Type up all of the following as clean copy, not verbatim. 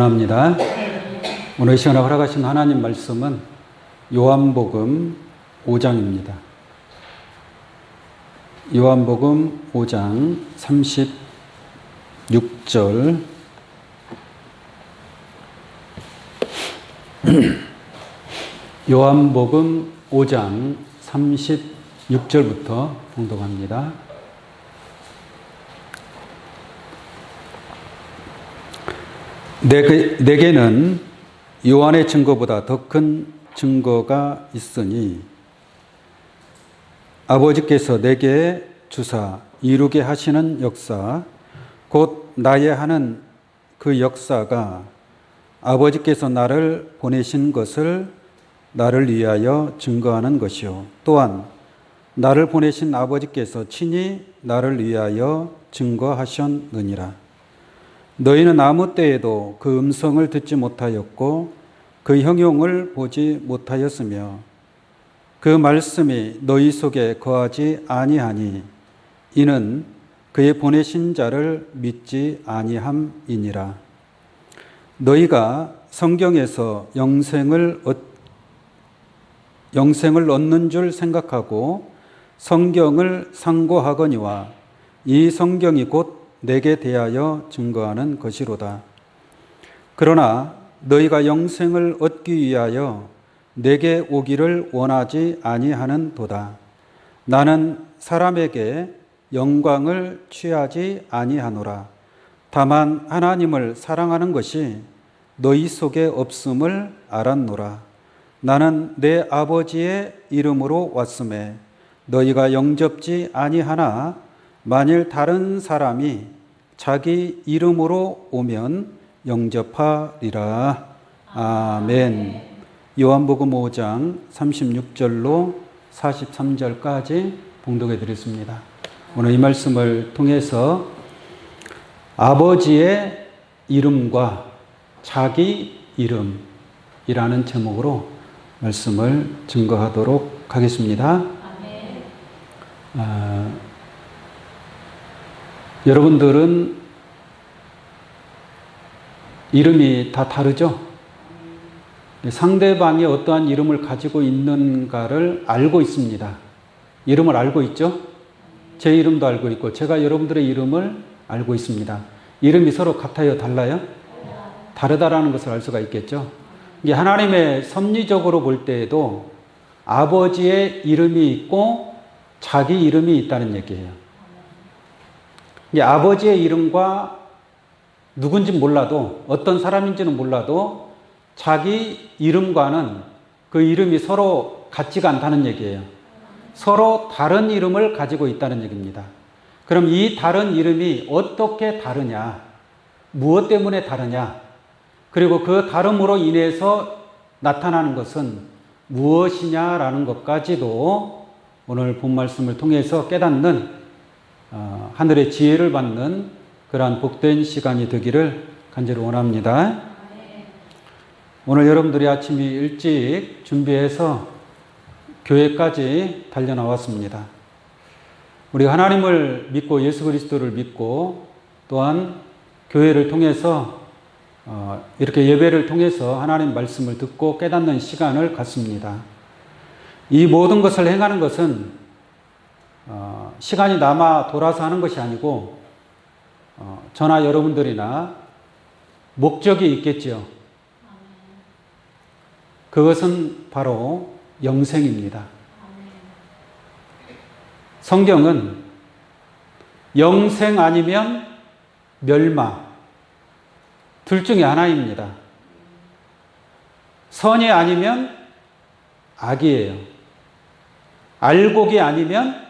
합니다. 오늘 이 시간에 허락하신 하나님 말씀은 요한복음 5장입니다. 요한복음 5장 36절 요한복음 5장 36절부터 봉독합니다. 내게는 요한의 증거보다 더 큰 증거가 있으니 아버지께서 내게 주사 이루게 하시는 역사 곧 나의 하는 그 역사가 아버지께서 나를 보내신 것을 나를 위하여 증거하는 것이요 또한 나를 보내신 아버지께서 친히 나를 위하여 증거하셨느니라. 너희는 아무 때에도 그 음성을 듣지 못하였고 그 형용을 보지 못하였으며 그 말씀이 너희 속에 거하지 아니하니 이는 그의 보내신 자를 믿지 아니함이니라. 너희가 성경에서 영생을 얻는 줄 생각하고 성경을 상고하거니와 이 성경이 곧 내게 대하여 증거하는 것이로다. 그러나 너희가 영생을 얻기 위하여 내게 오기를 원하지 아니하는도다. 나는 사람에게 영광을 취하지 아니하노라. 다만 하나님을 사랑하는 것이 너희 속에 없음을 알았노라. 나는 내 아버지의 이름으로 왔음에 너희가 영접지 아니하나 만일 다른 사람이 자기 이름으로 오면 영접하리라. 아멘. 요한복음 5장 36절로 43절까지 봉독해 드렸습니다. 오늘 이 말씀을 통해서 아버지의 이름과 자기 이름이라는 제목으로 말씀을 증거하도록 하겠습니다. 여러분들은 이름이 다 다르죠? 상대방이 어떠한 이름을 가지고 있는가를 알고 있습니다. 이름을 알고 있죠? 제 이름도 알고 있고 제가 여러분들의 이름을 알고 있습니다. 이름이 서로 같아요? 달라요? 다르다라는 것을 알 수가 있겠죠? 이게 하나님의 섭리적으로 볼 때에도 아버지의 이름이 있고 자기 이름이 있다는 얘기예요. 이게 아버지의 이름과 누군지 몰라도 어떤 사람인지는 몰라도 자기 이름과는 그 이름이 서로 같지가 않다는 얘기예요. 서로 다른 이름을 가지고 있다는 얘기입니다. 그럼 이 다른 이름이 어떻게 다르냐? 무엇 때문에 다르냐? 그리고 그 다름으로 인해서 나타나는 것은 무엇이냐라는 것까지도 오늘 본 말씀을 통해서 깨닫는 하늘의 지혜를 받는 그러한 복된 시간이 되기를 간절히 원합니다. 오늘 여러분들이 아침이 일찍 준비해서 교회까지 달려나왔습니다. 우리가 하나님을 믿고 예수 그리스도를 믿고 또한 교회를 통해서 이렇게 예배를 통해서 하나님 말씀을 듣고 깨닫는 시간을 갖습니다. 이 모든 것을 행하는 것은 시간이 남아 돌아서 하는 것이 아니고 저나 여러분들이나 목적이 있겠지요. 그것은 바로 영생입니다. 성경은 영생 아니면 멸망 둘 중에 하나입니다. 선이 아니면 악이에요. 알곡이 아니면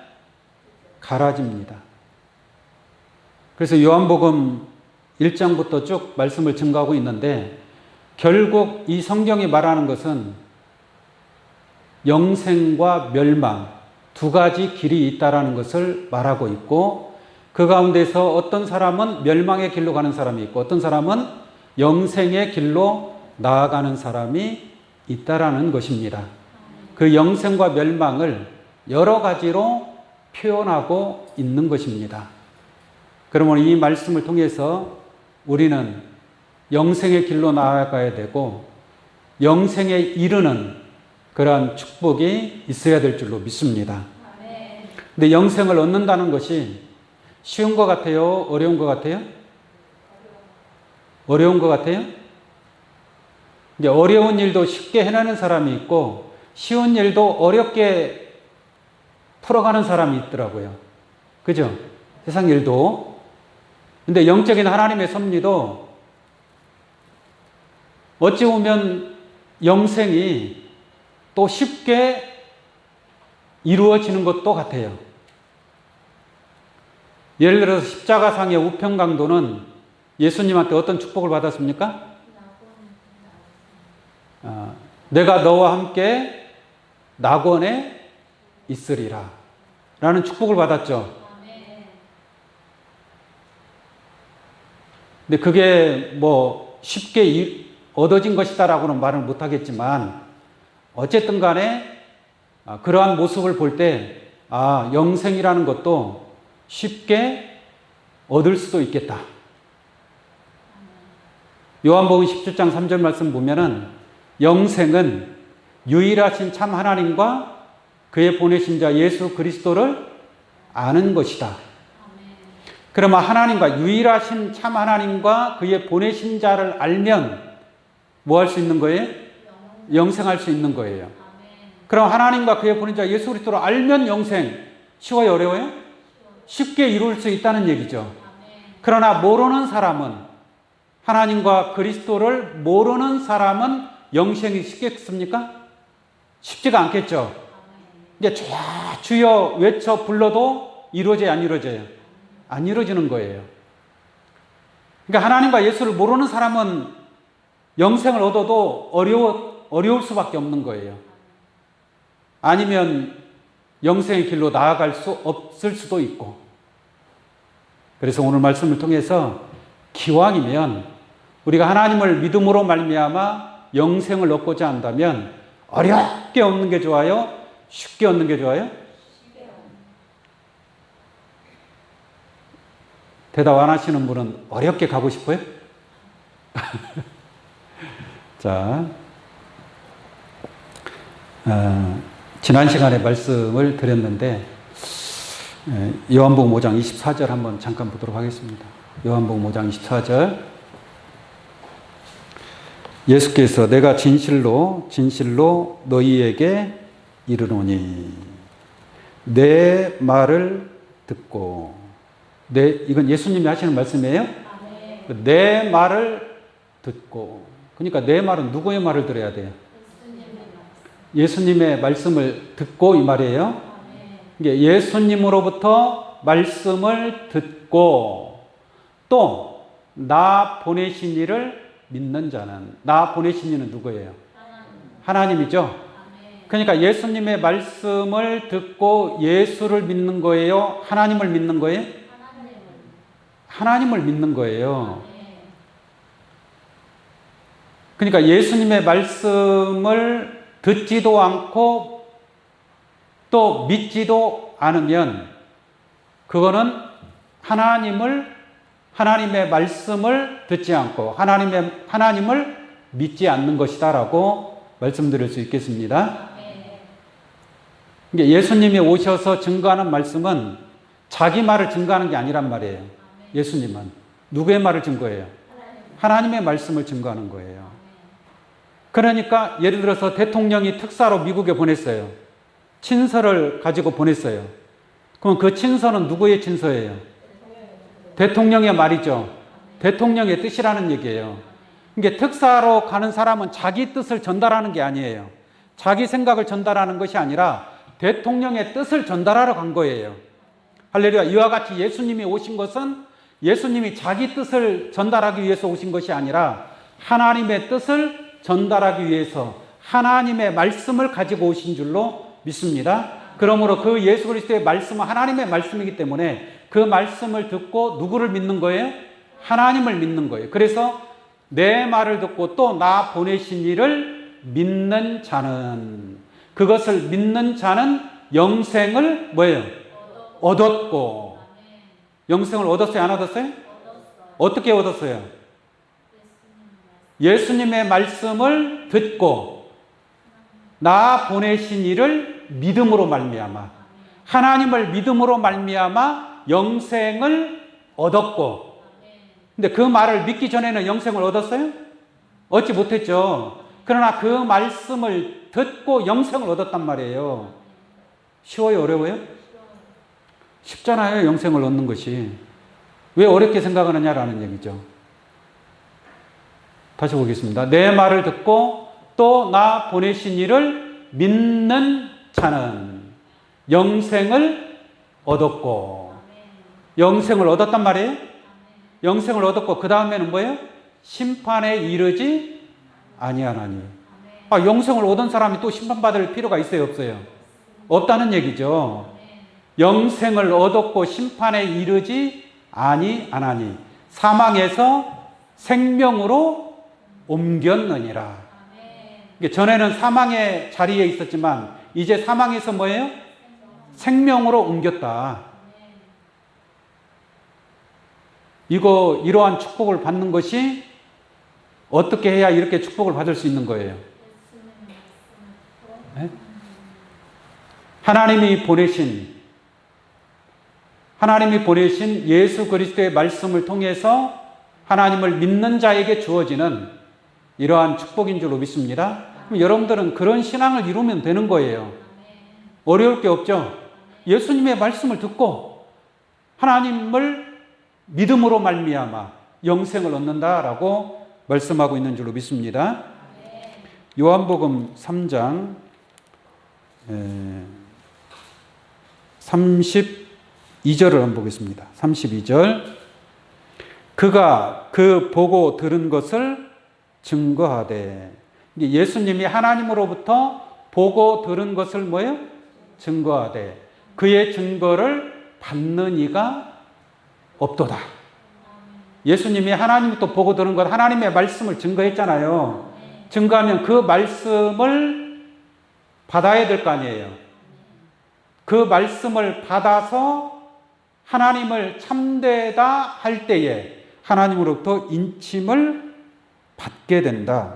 가라집니다. 그래서 요한복음 1장부터 쭉 말씀을 증거하고 있는데 결국 이 성경이 말하는 것은 영생과 멸망 두 가지 길이 있다라는 것을 말하고 있고 그 가운데서 어떤 사람은 멸망의 길로 가는 사람이 있고 어떤 사람은 영생의 길로 나아가는 사람이 있다라는 것입니다. 그 영생과 멸망을 여러 가지로 표현하고 있는 것입니다. 그러면 이 말씀을 통해서 우리는 영생의 길로 나아가야 되고 영생에 이르는 그러한 축복이 있어야 될 줄로 믿습니다. 근데 영생을 얻는다는 것이 쉬운 것 같아요? 어려운 것 같아요? 어려운 것 같아요? 이제 어려운 일도 쉽게 해내는 사람이 있고 쉬운 일도 어렵게 풀어가는 사람이 있더라고요. 그죠? 세상 일도. 근데 영적인 하나님의 섭리도 어찌 보면 영생이 또 쉽게 이루어지는 것도 같아요. 예를 들어서 십자가상의 우편강도는 예수님한테 어떤 축복을 받았습니까? 내가 너와 함께 낙원에 있으리라 라는 축복을 받았죠. 근데 그게 뭐 쉽게 얻어진 것이다라고는 말을 못하겠지만 어쨌든 간에 그러한 모습을 볼 때 영생이라는 것도 쉽게 얻을 수도 있겠다. 요한복음 17장 3절 말씀 보면은 영생은 유일하신 참 하나님과 그의 보내신 자 예수 그리스도를 아는 것이다. 그러면 하나님과 유일하신 참 하나님과 그의 보내신 자를 알면 뭐 할 수 있는 거예요? 영생할 수 있는 거예요. 그럼 하나님과 그의 보내신 자 예수 그리스도를 알면 영생 쉬워요? 어려워요? 쉽게 이룰 수 있다는 얘기죠. 그러나 모르는 사람은 하나님과 그리스도를 모르는 사람은 영생이 쉽겠습니까? 쉽지가 않겠죠. 이제 주여 외쳐 불러도 이루어져요? 안 이루어져요? 안 이루어지는 거예요. 그러니까 하나님과 예수를 모르는 사람은 영생을 얻어도 어려울 수밖에 없는 거예요. 아니면 영생의 길로 나아갈 수 없을 수도 있고. 그래서 오늘 말씀을 통해서 기왕이면 우리가 하나님을 믿음으로 말미암아 영생을 얻고자 한다면 어렵게 얻는 게 좋아요? 쉽게 얻는 게 좋아요? 대답 안 하시는 분은 어렵게 가고 싶어요? 자, 지난 시간에 말씀을 드렸는데 요한복음 5장 24절 한번 잠깐 보도록 하겠습니다. 요한복음 5장 24절 예수께서 내가 진실로 너희에게 이르노니 내 말을 듣고 이건 예수님이 하시는 말씀이에요? 내 말을 듣고 그러니까 내 말은 누구의 말을 들어야 돼요? 예수님의 말씀을 듣고 이 말이에요. 예수님으로부터 말씀을 듣고 또 나 보내신 이를 믿는 자는 나 보내신 이는 누구예요? 하나님이죠. 그러니까 예수님의 말씀을 듣고 예수를 믿는 거예요? 하나님을 믿는 거예요? 하나님을 믿는 거예요. 그러니까 예수님의 말씀을 듣지도 않고 또 믿지도 않으면 그거는 하나님의 말씀을 듣지 않고 하나님을 믿지 않는 것이다라고 말씀드릴 수 있겠습니다. 예수님이 오셔서 증거하는 말씀은 자기 말을 증거하는 게 아니란 말이에요. 예수님은 누구의 말을 증거해요? 하나님의 말씀을 증거하는 거예요. 그러니까 예를 들어서 대통령이 특사로 미국에 보냈어요. 친서를 가지고 보냈어요. 그럼 그 친서는 누구의 친서예요? 대통령의 말이죠. 대통령의 뜻이라는 얘기예요. 이게 특사로 가는 사람은 자기 뜻을 전달하는 게 아니에요. 자기 생각을 전달하는 것이 아니라 대통령의 뜻을 전달하러 간 거예요. 할렐루야. 이와 같이 예수님이 오신 것은 예수님이 자기 뜻을 전달하기 위해서 오신 것이 아니라 하나님의 뜻을 전달하기 위해서 하나님의 말씀을 가지고 오신 줄로 믿습니다. 그러므로 그 예수 그리스도의 말씀은 하나님의 말씀이기 때문에 그 말씀을 듣고 누구를 믿는 거예요? 하나님을 믿는 거예요. 그래서 내 말을 듣고 또 나 보내신 이를 믿는 자는 그것을 믿는 자는 영생을 뭐예요? 얻었고 영생을 얻었어요? 안 얻었어요? 어떻게 얻었어요? 예수님의 말씀을 듣고 나 보내신 이를 믿음으로 말미암아 하나님을 믿음으로 말미암아 영생을 얻었고 근데 그 말을 믿기 전에는 영생을 얻었어요? 얻지 못했죠. 그러나 그 말씀을 듣고 영생을 얻었단 말이에요. 쉬워요? 어려워요? 쉽잖아요. 영생을 얻는 것이. 왜 어렵게 생각하느냐라는 얘기죠. 다시 보겠습니다. 내 말을 듣고 또 나 보내신 이를 믿는 자는 영생을 얻었고 영생을 얻었단 말이에요. 영생을 얻었고 그 다음에는 뭐예요? 심판에 이르지 아니하나니. 영생을 얻은 사람이 또 심판받을 필요가 있어요? 없어요? 없다는 얘기죠. 영생을 얻었고 심판에 이르지 아니하나니 사망에서 생명으로 옮겼느니라. 전에는 사망의 자리에 있었지만 이제 사망에서 뭐예요? 생명으로 옮겼다. 이러한 축복을 받는 것이 어떻게 해야 이렇게 축복을 받을 수 있는 거예요? 네? 하나님이 보내신 예수 그리스도의 말씀을 통해서 하나님을 믿는 자에게 주어지는 이러한 축복인 줄로 믿습니다. 그럼 여러분들은 그런 신앙을 이루면 되는 거예요. 어려울 게 없죠. 예수님의 말씀을 듣고 하나님을 믿음으로 말미암아 영생을 얻는다라고 말씀하고 있는 줄로 믿습니다. 요한복음 3장 32절을 한번 보겠습니다. 32절. 그가 그 보고 들은 것을 증거하되. 예수님이 하나님으로부터 보고 들은 것을 뭐예요? 증거하되. 그의 증거를 받는 이가 없도다. 예수님이 하나님부터 보고 들은 것, 하나님의 말씀을 증거했잖아요. 증거하면 그 말씀을 받아야 될 거 아니에요. 그 말씀을 받아서 하나님을 참되다 할 때에 하나님으로부터 인침을 받게 된다.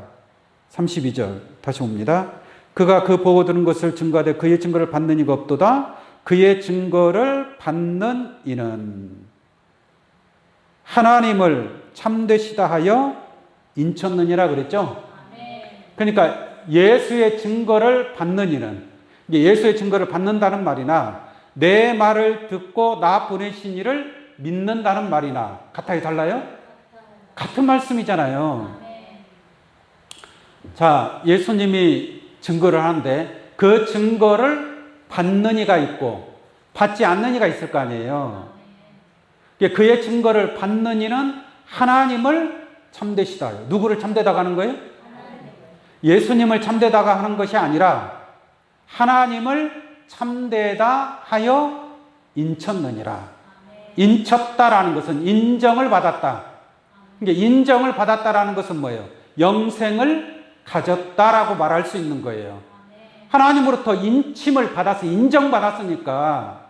32절 다시 봅니다. 그가 그 보고 들은 것을 증거하되 그의 증거를 받는 이가 없도다. 그의 증거를 받는 이는 하나님을 참되시다 하여 인쳤느니라 그랬죠. 그러니까 예수의 증거를 받는 이는, 예수의 증거를 받는다는 말이나 내 말을 듣고 나 보내신 이를 믿는다는 말이나 같아요? 달라요? 같은 말씀이잖아요. 자, 예수님이 증거를 하는데 그 증거를 받는 이가 있고 받지 않는 이가 있을 거 아니에요. 그의 증거를 받는 이는 하나님을 참되시다. 누구를 참되다가 하는 거예요? 예수님을 참되다가 하는 것이 아니라 하나님을 참되다 하여 인쳤느니라. 인쳤다라는 것은 인정을 받았다. 인정을 받았다라는 것은 뭐예요? 영생을 가졌다라고 말할 수 있는 거예요. 하나님으로부터 인침을 받아서 인정받았으니까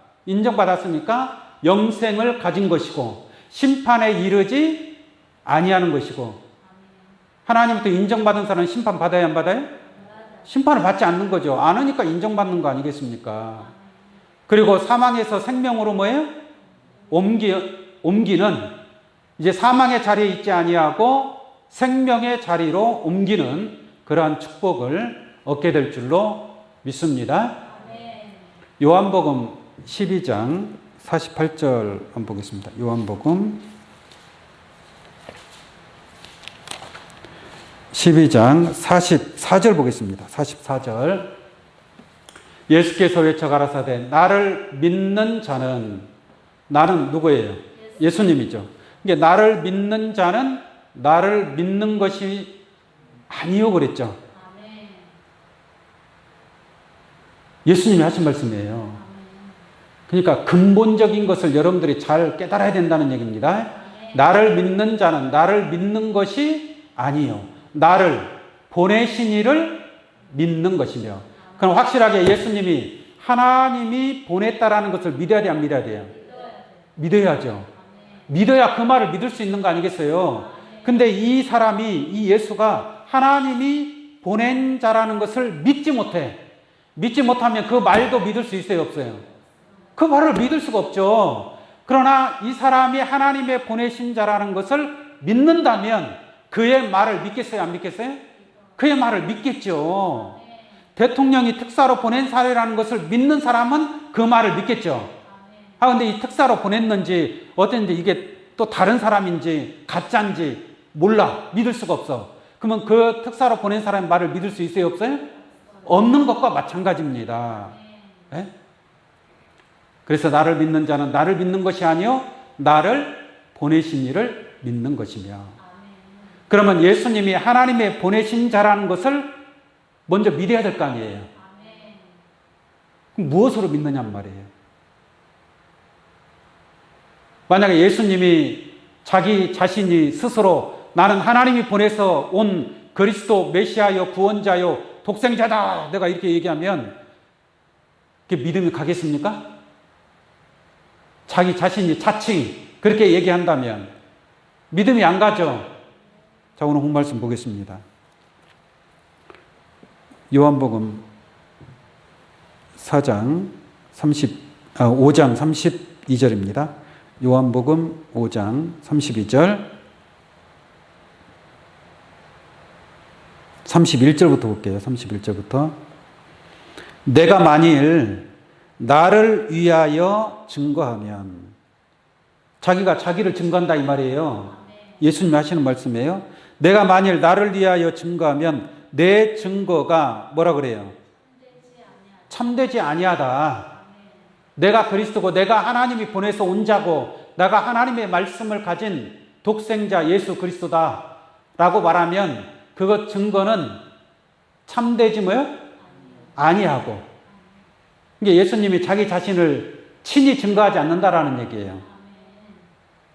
영생을 가진 것이고 심판에 이르지 아니하는 것이고, 하나님부터 인정받은 사람은 심판받아야 안 받아요? 심판을 받지 않는 거죠. 안 하니까 인정받는 거 아니겠습니까? 그리고 사망에서 생명으로 뭐예요? 옮기는, 이제 사망의 자리에 있지 아니하고 생명의 자리로 옮기는 그러한 축복을 얻게 될 줄로 믿습니다. 요한복음 12장 48절 한번 보겠습니다. 요한복음 12장 44절 보겠습니다. 44절. 예수께서 외쳐 가라사대 나를 믿는 자는, 나는 누구예요? 예수님이죠. 그러니까 나를 믿는 자는 나를 믿는 것이 아니요 그랬죠. 예수님이 하신 말씀이에요. 그러니까 근본적인 것을 여러분들이 잘 깨달아야 된다는 얘기입니다. 나를 믿는 자는 나를 믿는 것이 아니요, 나를 보내신 이를 믿는 것이며. 그럼 확실하게 예수님이 하나님이 보냈다라는 것을 믿어야 돼요, 안 믿어야 돼요? 믿어야죠. 믿어야 그 말을 믿을 수 있는 거 아니겠어요? 근데 이 사람이, 이 예수가 하나님이 보낸 자라는 것을 믿지 못해. 믿지 못하면 그 말도 믿을 수 있어요, 없어요? 그 말을 믿을 수가 없죠. 그러나 이 사람이 하나님의 보내신 자라는 것을 믿는다면 그의 말을 믿겠어요, 안 믿겠어요? 그의 말을 믿겠죠. 대통령이 특사로 보낸 사례라는 것을 믿는 사람은 그 말을 믿겠죠. 근데 이 특사로 보냈는지 어땠는지 이게 또 다른 사람인지 가짜인지 몰라. 믿을 수가 없어. 그러면 그 특사로 보낸 사람의 말을 믿을 수 있어요, 없어요? 없는 것과 마찬가지입니다. 네? 그래서 나를 믿는 자는 나를 믿는 것이 아니요 나를 보내신 이를 믿는 것이며. 그러면 예수님이 하나님의 보내신 자라는 것을 먼저 믿어야 될 거 아니에요. 그럼 무엇으로 믿느냐는 말이에요. 만약에 예수님이 자기 자신이 스스로 나는 하나님이 보내서 온 그리스도 메시아요 구원자요 독생자다 내가 이렇게 얘기하면 그게 믿음이 가겠습니까? 자기 자신이 자칭 그렇게 얘기한다면 믿음이 안 가죠. 자, 오늘 본 말씀 보겠습니다. 요한복음 5장 32절입니다. 요한복음 5장 32절 31절부터 볼게요. 31절부터 내가 만일 나를 위하여 증거하면 자기가 자기를 증거한다 이 말이에요. 예수님이 하시는 말씀이에요. 내가 만일 나를 위하여 증거하면 내 증거가 뭐라 그래요? 참되지 아니하다. 내가 그리스도고 내가 하나님이 보내서 온 자고 내가 하나님의 말씀을 가진 독생자 예수 그리스도다 라고 말하면 그것 증거는 참되지 뭐요? 아니하고. 이게 예수님이 자기 자신을 친히 증거하지 않는다라는 얘기예요.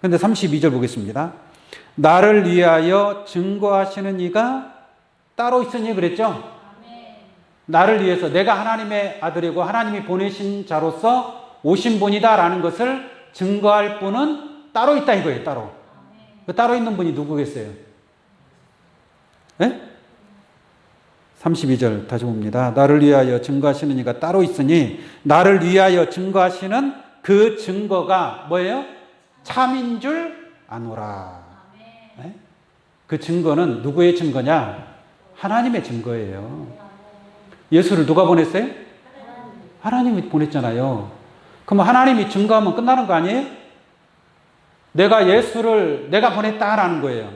그런데 32절 보겠습니다. 나를 위하여 증거하시는 이가 따로 있으니 그랬죠? 나를 위해서 내가 하나님의 아들이고 하나님이 보내신 자로서 오신 분이다라는 것을 증거할 분은 따로 있다 이거예요. 따로. 그 따로 있는 분이 누구겠어요? 네? 32절 다시 봅니다. 나를 위하여 증거하시는 이가 따로 있으니 나를 위하여 증거하시는 그 증거가 뭐예요? 참인 줄 아노라. 네? 그 증거는 누구의 증거냐? 하나님의 증거예요. 예수를 누가 보냈어요? 하나님이 보냈잖아요. 그럼 하나님이 증거하면 끝나는 거 아니에요? 내가 예수를 내가 보냈다라는 거예요.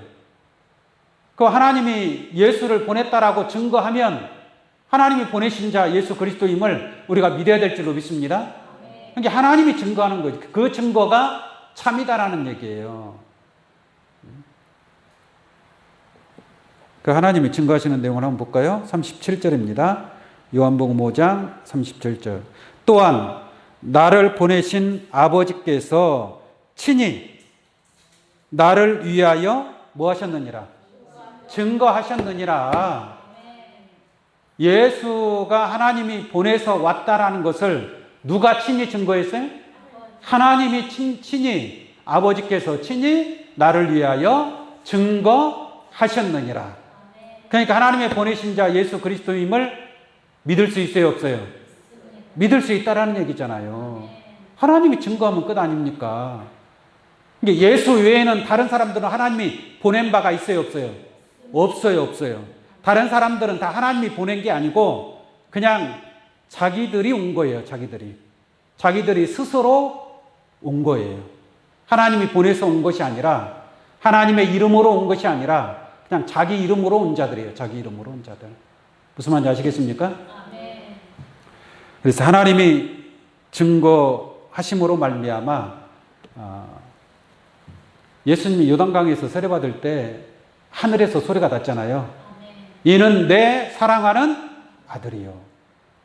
그 하나님이 예수를 보냈다라고 증거하면 하나님이 보내신 자 예수 그리스도임을 우리가 믿어야 될 줄로 믿습니다. 그러니까 하나님이 증거하는 거죠. 그 증거가 참이다라는 얘기예요. 그 하나님이 증거하시는 내용을 한번 볼까요? 37절입니다. 요한복음 5장 37절. 또한 나를 보내신 아버지께서 친히 나를 위하여 뭐 하셨느니라? 증거하셨느니라. 예수가 하나님이 보내서 왔다라는 것을 누가 친히 증거했어요? 하나님이 친히 아버지께서 친히 나를 위하여 증거하셨느니라. 그러니까 하나님의 보내신 자 예수 그리스도임을 믿을 수 있어요, 없어요? 믿을 수 있다라는 얘기잖아요. 하나님이 증거하면 끝 아닙니까? 예수 외에는 다른 사람들은 하나님이 보낸 바가 있어요, 없어요? 없어요, 없어요. 다른 사람들은 다 하나님이 보낸 게 아니고 그냥 자기들이 온 거예요, 자기들이. 자기들이 스스로 온 거예요. 하나님이 보내서 온 것이 아니라 하나님의 이름으로 온 것이 아니라 그냥 자기 이름으로 온 자들이에요. 자기 이름으로 온 자들. 무슨 말인지 아시겠습니까? 그래서 하나님이 증거하심으로 말미암아 예수님이 요단강에서 세례받을 때 하늘에서 소리가 났잖아요. 이는 내 사랑하는 아들이요.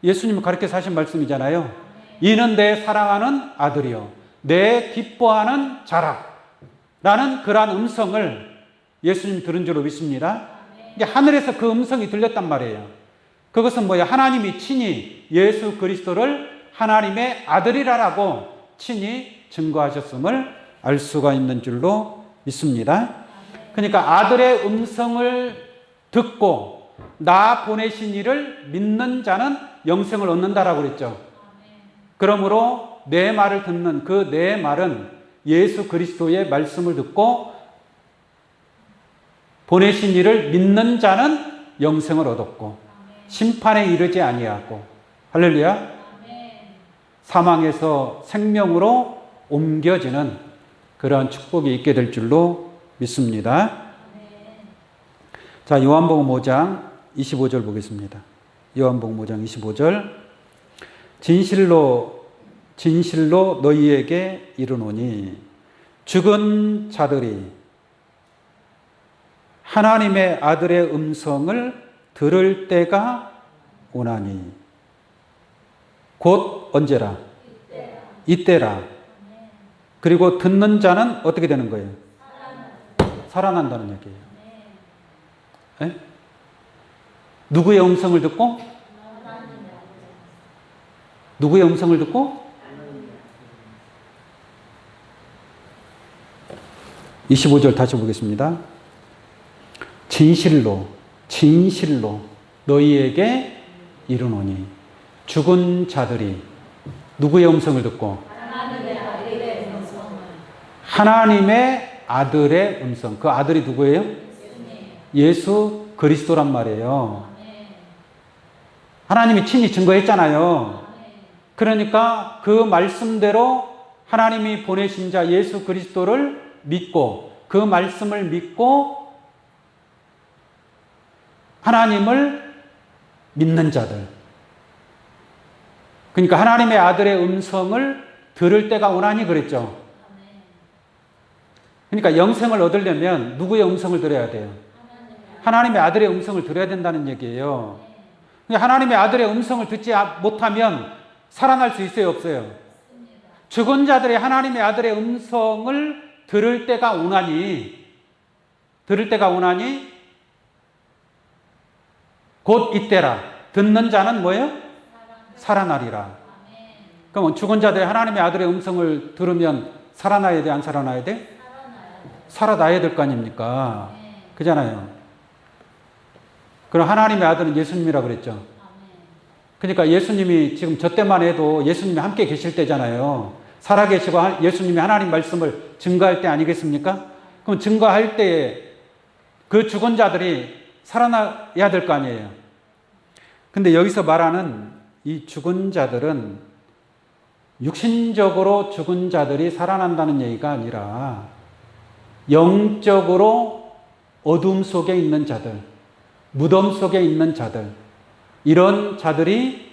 예수님이 가르쳐서 하신 말씀이잖아요. 이는 내 사랑하는 아들이요. 내 기뻐하는 자라. 라는 그러한 음성을 예수님 들은 줄로 믿습니다. 이게 하늘에서 그 음성이 들렸단 말이에요. 그것은 뭐예요? 하나님이 친히 예수 그리스도를 하나님의 아들이라고 친히 증거하셨음을 알 수가 있는 줄로 믿습니다. 그러니까 아들의 음성을 듣고 나 보내신 이를 믿는 자는 영생을 얻는다라고 그랬죠. 그러므로 내 말을 듣는 그 내 말은 예수 그리스도의 말씀을 듣고 보내신 이를 믿는 자는 영생을 얻었고 심판에 이르지 아니하고 할렐루야. 사망에서 생명으로 옮겨지는 그러한 축복이 있게 될 줄로 믿습니다. 자, 요한복음 5장 25절 보겠습니다. 요한복음 5장 25절. 진실로 너희에게 이르노니 죽은 자들이 하나님의 아들의 음성을 들을 때가 오나니 곧 언제라? 이때라. 그리고 듣는 자는 어떻게 되는 거예요? 살아난다는 얘기예요. 네? 누구의 음성을 듣고? 누구의 음성을 듣고? 25절 다시 보겠습니다. 진실로 너희에게 이르노니 죽은 자들이 누구의 음성을 듣고? 하나님의 아들의 음성. 그 아들이 누구예요? 예수 그리스도란 말이에요. 하나님이 친히 증거했잖아요. 그러니까 그 말씀대로 하나님이 보내신 자 예수 그리스도를 믿고 그 말씀을 믿고 하나님을 믿는 자들. 그러니까 하나님의 아들의 음성을 들을 때가 오나니 그랬죠. 그러니까 영생을 얻으려면 누구의 음성을 들어야 돼요? 하나님의 아들의 음성을 들어야 된다는 얘기예요. 하나님의 아들의 음성을 듣지 못하면 살아날 수 있어요, 없어요? 죽은 자들이 하나님의 아들의 음성을 들을 때가 오나니 곧 이때라. 듣는 자는 뭐예요? 살아나리라. 그럼 죽은 자들이 하나님의 아들의 음성을 들으면 살아나야 돼, 안 살아나야 돼? 살아나야 될 거 아닙니까? 그잖아요. 그럼 하나님의 아들은 예수님이라 그랬죠. 그러니까 예수님이 지금 저 때만 해도 예수님이 함께 계실 때잖아요. 살아계시고 예수님이 하나님 말씀을 증거할 때 아니겠습니까? 그럼 증거할 때에 그 죽은 자들이 살아나야 될 거 아니에요. 근데 여기서 말하는 이 죽은 자들은 육신적으로 죽은 자들이 살아난다는 얘기가 아니라 영적으로 어둠 속에 있는 자들, 무덤 속에 있는 자들, 이런 자들이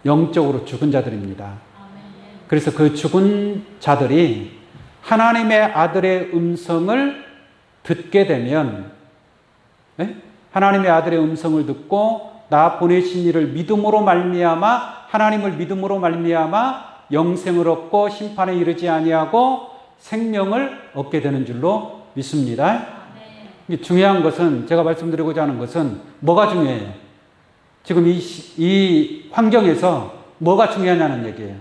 영적으로 죽은 자들입니다. 그래서 그 죽은 자들이 하나님의 아들의 음성을 듣게 되면 하나님의 아들의 음성을 듣고 나 보내신 이를 믿음으로 말미암아 하나님을 믿음으로 말미암아 영생을 얻고 심판에 이르지 아니하고 생명을 얻게 되는 줄로 믿습니다. 중요한 것은 제가 말씀드리고자 하는 것은 뭐가 중요해요? 지금 이 환경에서 뭐가 중요하냐는 얘기예요.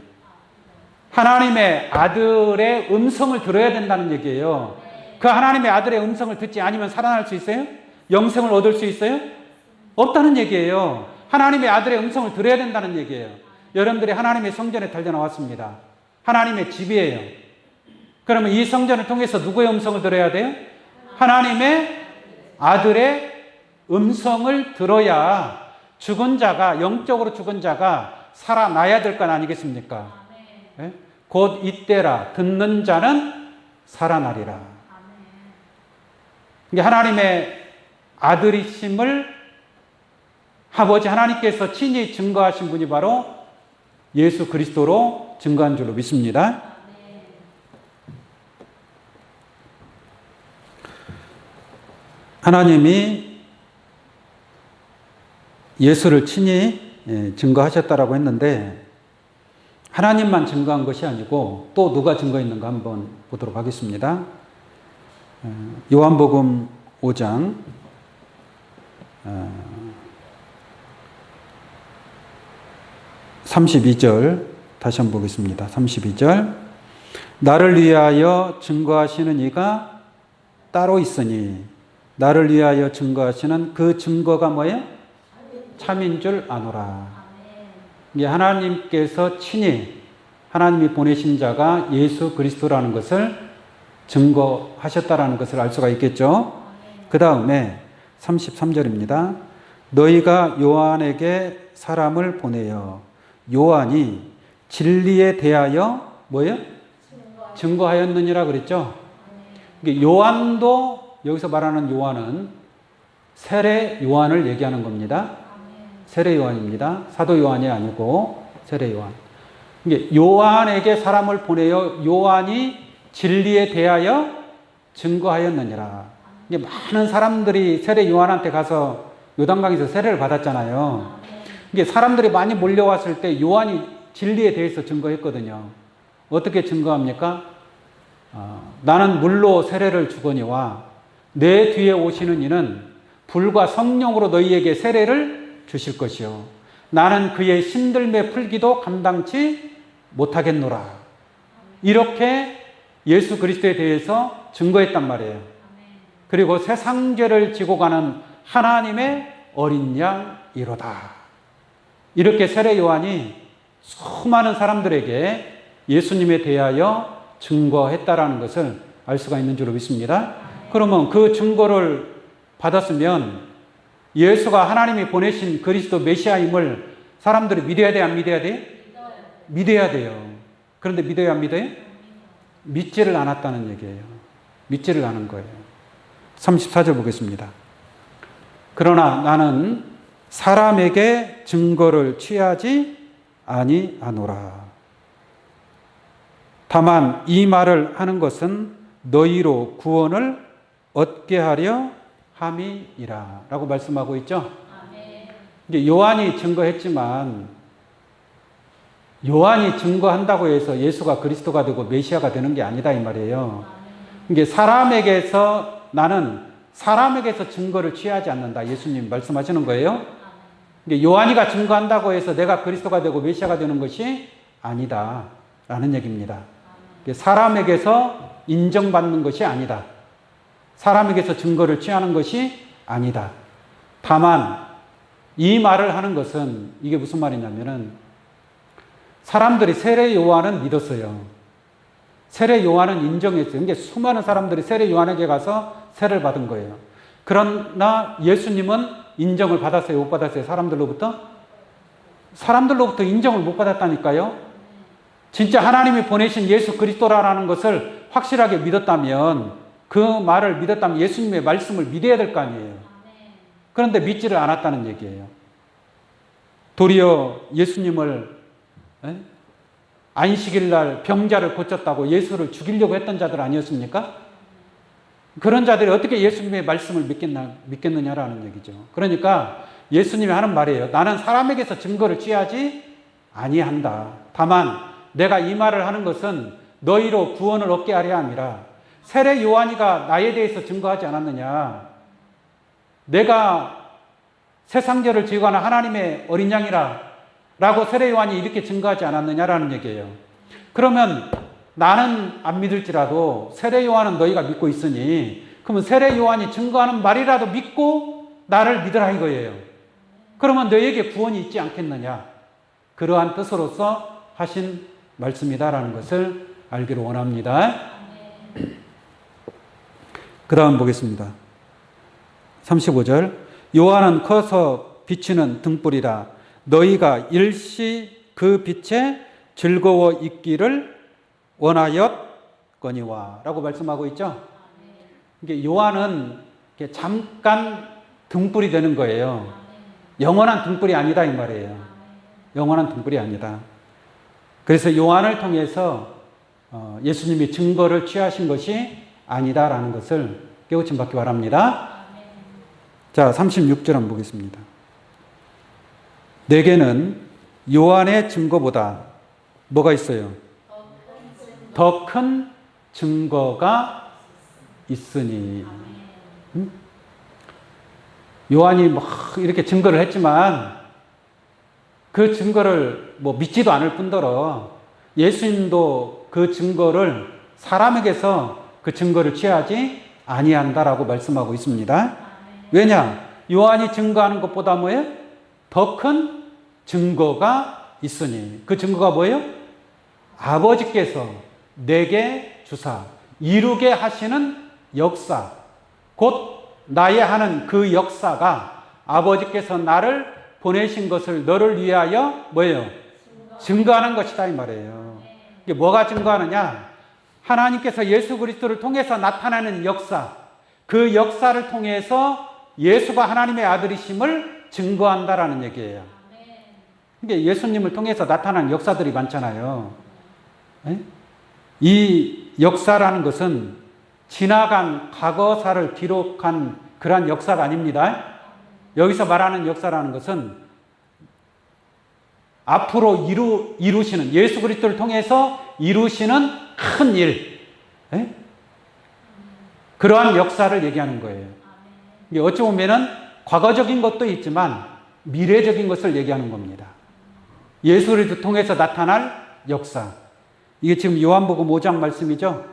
하나님의 아들의 음성을 들어야 된다는 얘기예요. 그 하나님의 아들의 음성을 듣지 않으면 살아날 수 있어요? 영생을 얻을 수 있어요? 없다는 얘기예요. 하나님의 아들의 음성을 들어야 된다는 얘기예요. 여러분들이 하나님의 성전에 달려나왔습니다. 하나님의 집이에요. 그러면 이 성전을 통해서 누구의 음성을 들어야 돼요? 하나님의 아들의 음성을 들어야 죽은 자가, 영적으로 죽은 자가 살아나야 될 건 아니겠습니까? 네? 곧 이때라. 듣는 자는 살아나리라. 하나님의 아들이심을 아버지 하나님께서 친히 증거하신 분이 바로 예수 그리스도로 증거한 줄로 믿습니다. 하나님이 예수를 친히 증거하셨다라고 했는데 하나님만 증거한 것이 아니고 또 누가 증거했는가 한번 보도록 하겠습니다. 요한복음 5장 32절 다시 한번 보겠습니다. 32절 나를 위하여 증거하시는 이가 따로 있으니 나를 위하여 증거하시는 그 증거가 뭐예요? 참인 줄 아노라. 이게 하나님께서 친히 하나님이 보내신 자가 예수 그리스도라는 것을 증거하셨다라는 것을 알 수가 있겠죠. 그 다음에 33절입니다. 너희가 요한에게 사람을 보내어 요한이 진리에 대하여 뭐예요? 증거하였느니라 그랬죠. 요한도 여기서 말하는 요한은 세례 요한을 얘기하는 겁니다. 세례 요한입니다. 사도 요한이 아니고 세례 요한. 요한에게 사람을 보내어 요한이 진리에 대하여 증거하였느니라. 많은 사람들이 세례 요한한테 가서 요단강에서 세례를 받았잖아요. 사람들이 많이 몰려왔을 때 요한이 진리에 대해서 증거했거든요. 어떻게 증거합니까? 나는 물로 세례를 주거니와 내 뒤에 오시는 이는 불과 성령으로 너희에게 세례를 주실 것이요 나는 그의 신들매 풀기도 감당치 못하겠노라. 이렇게 예수 그리스도에 대해서 증거했단 말이에요. 그리고 세상 죄를 지고 가는 하나님의 어린 양이로다. 이렇게 세례 요한이 수많은 사람들에게 예수님에 대하여 증거했다라는 것을 알 수가 있는 줄로 믿습니다. 그러면 그 증거를 받았으면 예수가 하나님이 보내신 그리스도 메시아임을 사람들이 믿어야 돼, 안 믿어야 돼? 믿어야 돼요. 그런데 믿어야 안 믿어요? 믿지를 않았다는 얘기예요. 믿지를 않은 거예요. 34절 보겠습니다. 그러나 나는 사람에게 증거를 취하지 아니하노라. 다만 이 말을 하는 것은 너희로 구원을 얻게 하려 함이니라 라고 말씀하고 있죠. 이제 요한이 증거했지만 요한이 증거한다고 해서 예수가 그리스도가 되고 메시아가 되는 게 아니다 이 말이에요. 이게 나는 사람에게서 증거를 취하지 않는다. 예수님 말씀하시는 거예요. 이게 요한이가 증거한다고 해서 내가 그리스도가 되고 메시아가 되는 것이 아니다 라는 얘기입니다. 사람에게서 인정받는 것이 아니다. 사람에게서 증거를 취하는 것이 아니다. 다만 이 말을 하는 것은 이게 무슨 말이냐면은 사람들이 세례 요한은 믿었어요. 세례 요한은 인정했어요. 그러니까 수많은 사람들이 세례 요한에게 가서 세례를 받은 거예요. 그러나 예수님은 인정을 받았어요? 못 받았어요? 사람들로부터? 사람들로부터 인정을 못 받았다니까요. 진짜 하나님이 보내신 예수 그리스도라는 것을 확실하게 믿었다면 그 말을 믿었다면 예수님의 말씀을 믿어야 될 거 아니에요. 그런데 믿지를 않았다는 얘기예요. 도리어 예수님을 안식일 날 병자를 고쳤다고 예수를 죽이려고 했던 자들 아니었습니까? 그런 자들이 어떻게 예수님의 말씀을 믿겠느냐라는 얘기죠. 그러니까 예수님이 하는 말이에요. 나는 사람에게서 증거를 취하지 아니한다. 다만 내가 이 말을 하는 것은 너희로 구원을 얻게 하려 함이라. 세례 요한이가 나에 대해서 증거하지 않았느냐. 내가 세상 죄를 지고 가는 하나님의 어린 양이라 라고 세례 요한이 이렇게 증거하지 않았느냐라는 얘기예요. 그러면 나는 안 믿을지라도 세례 요한은 너희가 믿고 있으니 그러면 세례 요한이 증거하는 말이라도 믿고 나를 믿으라 이거예요. 그러면 너희에게 구원이 있지 않겠느냐. 그러한 뜻으로서 하신 말씀이다라는 것을 알기를 원합니다. 그 다음 보겠습니다. 35절 요한은 커서 비치는 등불이라 너희가 일시 그 빛에 즐거워 있기를 원하였거니와 라고 말씀하고 있죠. 이게 요한은 잠깐 등불이 되는 거예요. 영원한 등불이 아니다 이 말이에요. 영원한 등불이 아니다. 그래서 요한을 통해서 예수님이 증거를 취하신 것이 아니다라는 것을 깨우침 받기 바랍니다. 자, 36절 한번 보겠습니다. 내게는 요한의 증거보다 뭐가 있어요? 더 큰 증거가 있으니. 요한이 막 이렇게 증거를 했지만 그 증거를 믿지도 않을 뿐더러 예수님도 그 증거를 사람에게서 그 증거를 취하지 아니한다라고 말씀하고 있습니다. 왜냐? 요한이 증거하는 것보다 뭐예요? 더 큰 증거가 있으니. 그 증거가 뭐예요? 아버지께서 내게 주사 이루게 하시는 역사, 곧 나의 하는 그 역사가 아버지께서 나를 보내신 것을 너를 위하여 뭐예요? 증거하는 것이다 이 말이에요. 이게 뭐가 증거하느냐? 하나님께서 예수 그리스도를 통해서 나타나는 역사, 그 역사를 통해서 예수가 하나님의 아들이심을 증거한다라는 얘기예요. 이게 예수님을 통해서 나타나는 역사들이 많잖아요. 이 역사라는 것은 지나간 과거사를 기록한 그러한 역사가 아닙니다. 여기서 말하는 역사라는 것은 앞으로 이루시는, 예수 그리스도를 통해서 이루시는 큰 일, 그러한 역사를 얘기하는 거예요. 이게 어찌 보면은 과거적인 것도 있지만 미래적인 것을 얘기하는 겁니다. 예수 그리스도를 통해서 나타날 역사. 이게 지금 요한복음 5장 말씀이죠.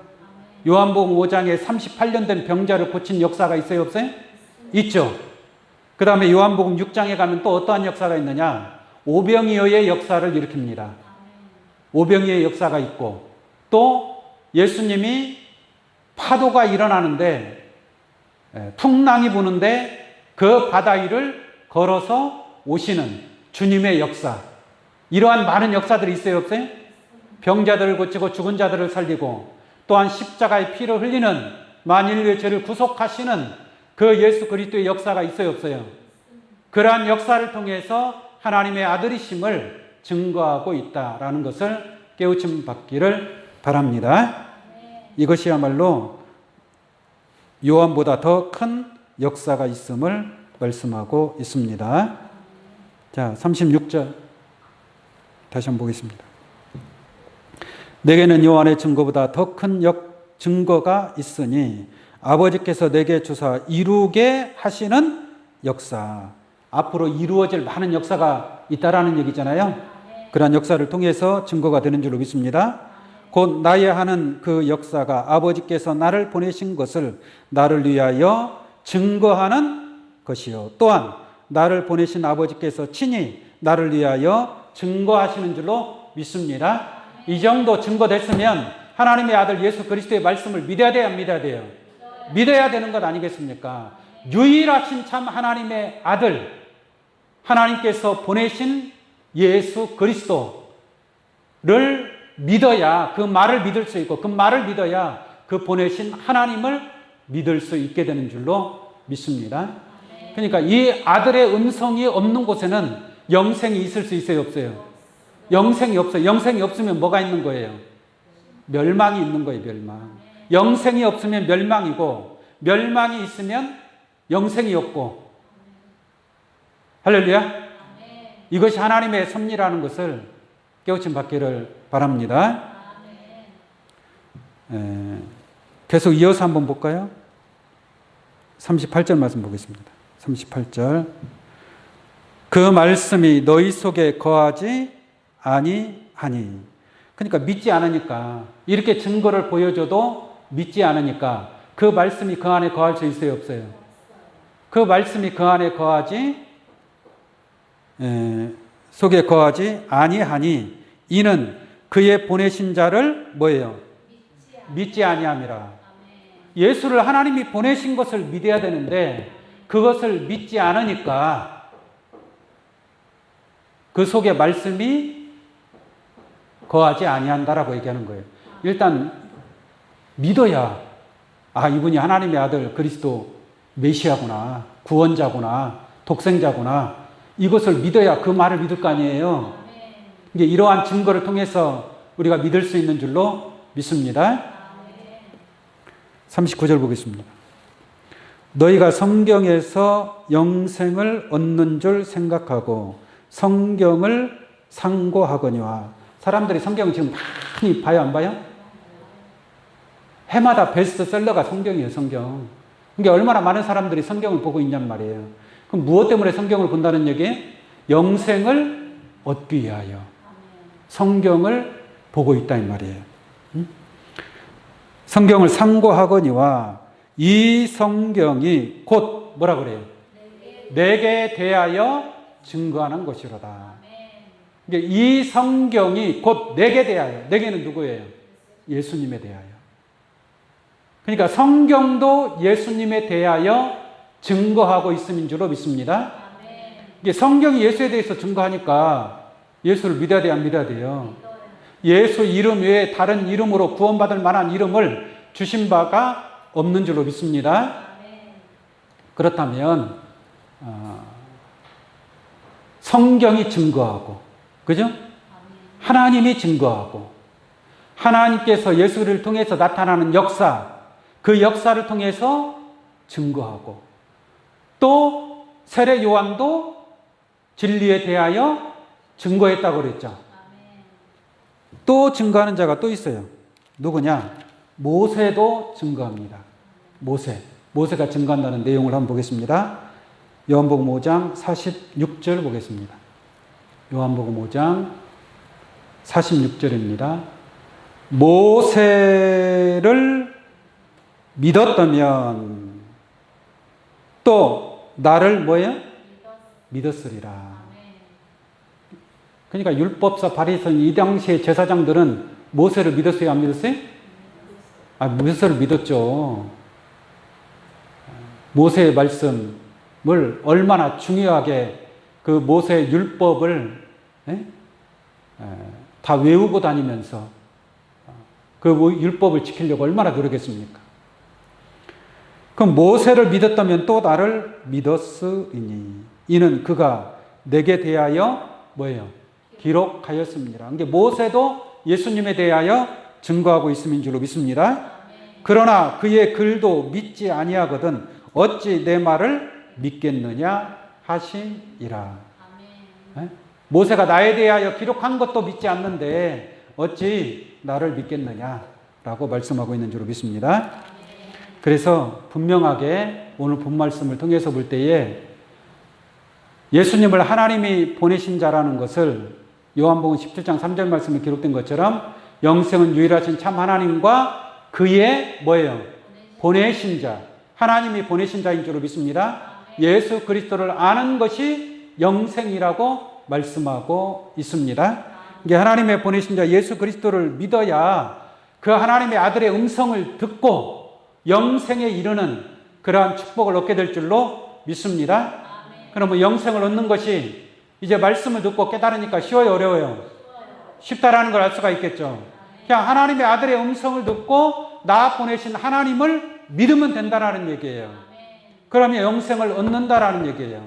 요한복음 5장에 38년 된 병자를 고친 역사가 있어요, 없어요? 있죠. 그 다음에 요한복음 6장에 가면 또 어떠한 역사가 있느냐? 오병이어의 역사를 일으킵니다. 오병이어의 역사가 있고, 또 예수님이 파도가 일어나는데 풍랑이 부는데 그 바다 위를 걸어서 오시는 주님의 역사. 이러한 많은 역사들이 있어요, 없어요? 병자들을 고치고 죽은 자들을 살리고, 또한 십자가의 피를 흘리는 만인류의 죄를 구속하시는 그 예수 그리스도의 역사가 있어요, 없어요? 그러한 역사를 통해서 하나님의 아들이심을 증거하고 있다라는 것을 깨우침 받기를 바랍니다. 이것이야말로 요한보다 더 큰 역사가 있음을 말씀하고 있습니다. 자, 36절 다시 한번 보겠습니다. 내게는 요한의 증거보다 더 큰 증거가 있으니 아버지께서 내게 주사 이루게 하시는 역사. 앞으로 이루어질 많은 역사가 있다라는 얘기잖아요. 그러한 역사를 통해서 증거가 되는 줄로 믿습니다. 곧 나의 하는 그 역사가 아버지께서 나를 보내신 것을 나를 위하여 증거하는 것이요. 또한 나를 보내신 아버지께서 친히 나를 위하여 증거하시는 줄로 믿습니다. 이 정도 증거됐으면 하나님의 아들 예수 그리스도의 말씀을 믿어야 돼요, 안 믿어야 돼요? 믿어야 되는 것 아니겠습니까? 유일하신 참 하나님의 아들, 하나님께서 보내신 예수 그리스도를 믿어야 그 말을 믿을 수 있고, 그 말을 믿어야 그 보내신 하나님을 믿을 수 있게 되는 줄로 믿습니다. 그러니까 이 아들의 음성이 없는 곳에는 영생이 있을 수 있어요, 없어요? 영생이 없어요. 영생이 없으면 뭐가 있는 거예요? 멸망이 있는 거예요, 멸망. 영생이 없으면 멸망이고, 멸망이 있으면 영생이 없고. 할렐루야. 이것이 하나님의 섭리라는 것을 깨우침 받기를 바랍니다. 계속 이어서 한번 볼까요? 38절 말씀 보겠습니다. 38절. 그 말씀이 너희 속에 거하지 아니하니. 그러니까 믿지 않으니까, 이렇게 증거를 보여줘도 믿지 않으니까 그 말씀이 그 안에 거할 수 있어요, 없어요? 그 말씀이 그 안에 거하지 속에 거하지 아니하니 이는 그의 보내신 자를 뭐예요? 믿지 아니함이라. 예수를 하나님이 보내신 것을 믿어야 되는데 그것을 믿지 않으니까 그 속에 말씀이 거하지 아니한다라고 얘기하는 거예요. 일단 믿어야, 아, 이분이 하나님의 아들 그리스도 메시아구나, 구원자구나, 독생자구나, 이것을 믿어야 그 말을 믿을 거 아니에요. 이게 이러한 증거를 통해서 우리가 믿을 수 있는 줄로 믿습니다. 39절 보겠습니다. 너희가 성경에서 영생을 얻는 줄 생각하고 성경을 상고하거니와. 사람들이 성경을 지금 많이 봐요, 안 봐요? 해마다 베스트셀러가 성경이에요, 성경. 그러니까 얼마나 많은 사람들이 성경을 보고 있냔 말이에요. 그럼 무엇 때문에 성경을 본다는 얘기예요? 영생을 얻기 위하여 성경을 보고 있다 이 말이에요. 성경을 상고하거니와 이 성경이 곧 뭐라 그래요? 내게 대하여 증거하는 것이로다. 이 성경이 곧 내게 대하여, 내게는 누구예요? 예수님에 대하여. 그러니까 성경도 예수님에 대하여 증거하고 있음인 줄로 믿습니다. 이게 성경이 예수에 대해서 증거하니까 예수를 믿어야 돼요, 안 믿어야 돼요? 예수 이름 외에 다른 이름으로 구원받을 만한 이름을 주신 바가 없는 줄로 믿습니다. 그렇다면 성경이 증거하고, 그죠? 하나님이 증거하고, 하나님께서 예수를 통해서 나타나는 역사, 그 역사를 통해서 증거하고, 또 세례 요한도 진리에 대하여 증거했다고 그랬죠. 또 증거하는 자가 또 있어요. 누구냐? 모세도 증거합니다. 모세가 증거한다는 내용을 한번 보겠습니다. 요한복음 5장 46절 보겠습니다. 요한복음 5장 46절입니다. 모세를 믿었다면 또 나를 뭐예요? 믿었으리라. 그러니까 율법사 바리새인 이 당시의 제사장들은 모세를 믿었어요, 안 믿었어요? 모세를 믿었죠. 모세의 말씀을 얼마나 중요하게 그 모세의 율법을 다 외우고 다니면서 그 율법을 지키려고 얼마나 노력했습니까? 그럼 모세를 믿었다면 또 나를 믿었으니 이는 그가 내게 대하여 뭐예요? 기록하였습니다. 그러니까 모세도 예수님에 대하여 증거하고 있음인 줄로 믿습니다. 그러나 그의 글도 믿지 아니하거든 어찌 내 말을 믿겠느냐 하시니라. 모세가 나에 대하여 기록한 것도 믿지 않는데 어찌 나를 믿겠느냐라고 말씀하고 있는 줄로 믿습니다. 그래서 분명하게 오늘 본 말씀을 통해서 볼 때에 예수님을 하나님이 보내신 자라는 것을 요한복음 17장 3절 말씀에 기록된 것처럼 영생은 유일하신 참 하나님과 그의 뭐예요? 보내신 자, 하나님이 보내신 자인 줄로 믿습니다. 예수 그리스도를 아는 것이 영생이라고 말씀하고 있습니다. 이게 하나님의 보내신 자 예수 그리스도를 믿어야 그 하나님의 아들의 음성을 듣고 영생에 이르는 그러한 축복을 얻게 될 줄로 믿습니다. 그러면 영생을 얻는 것이 이제 말씀을 듣고 깨달으니까 쉬워요, 어려워요? 쉽다라는 걸 알 수가 있겠죠. 그냥 하나님의 아들의 음성을 듣고 나 보내신 하나님을 믿으면 된다라는 얘기예요. 그러면 영생을 얻는다라는 얘기예요.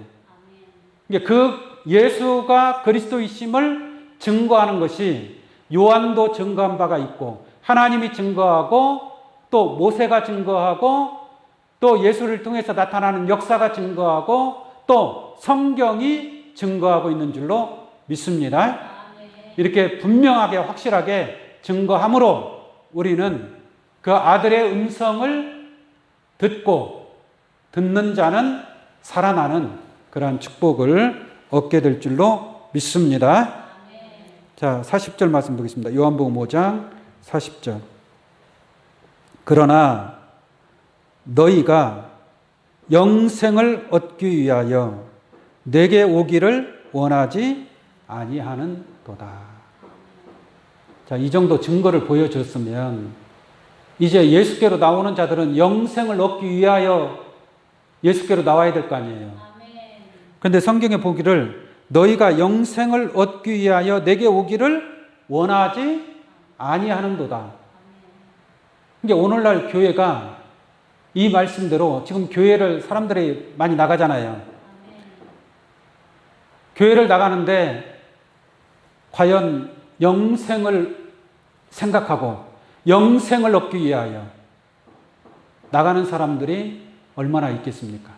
그 예수가 그리스도이심을 증거하는 것이 요한도 증거한 바가 있고 하나님이 증거하고 또 모세가 증거하고 또 예수를 통해서 나타나는 역사가 증거하고 또 성경이 증거하고 있는 줄로 믿습니다. 이렇게 분명하게 확실하게 증거함으로 우리는 그 아들의 음성을 듣고 듣는 자는 살아나는 그러한 축복을 얻게 될 줄로 믿습니다. 자, 40절 말씀 보겠습니다. 요한복음 5장 40절. 그러나 너희가 영생을 얻기 위하여 내게 오기를 원하지 아니하는도다. 자, 이 정도 증거를 보여줬으면 이제 예수께로 나오는 자들은 영생을 얻기 위하여 예수께로 나와야 될 거 아니에요. 그런데 성경에 보기를 너희가 영생을 얻기 위하여 내게 오기를 원하지 아니하는도다. 이게 오늘날 교회가 이 말씀대로 지금 교회를 사람들이 많이 나가잖아요. 교회를 나가는데 과연 영생을 생각하고 영생을 얻기 위하여 나가는 사람들이 얼마나 있겠습니까?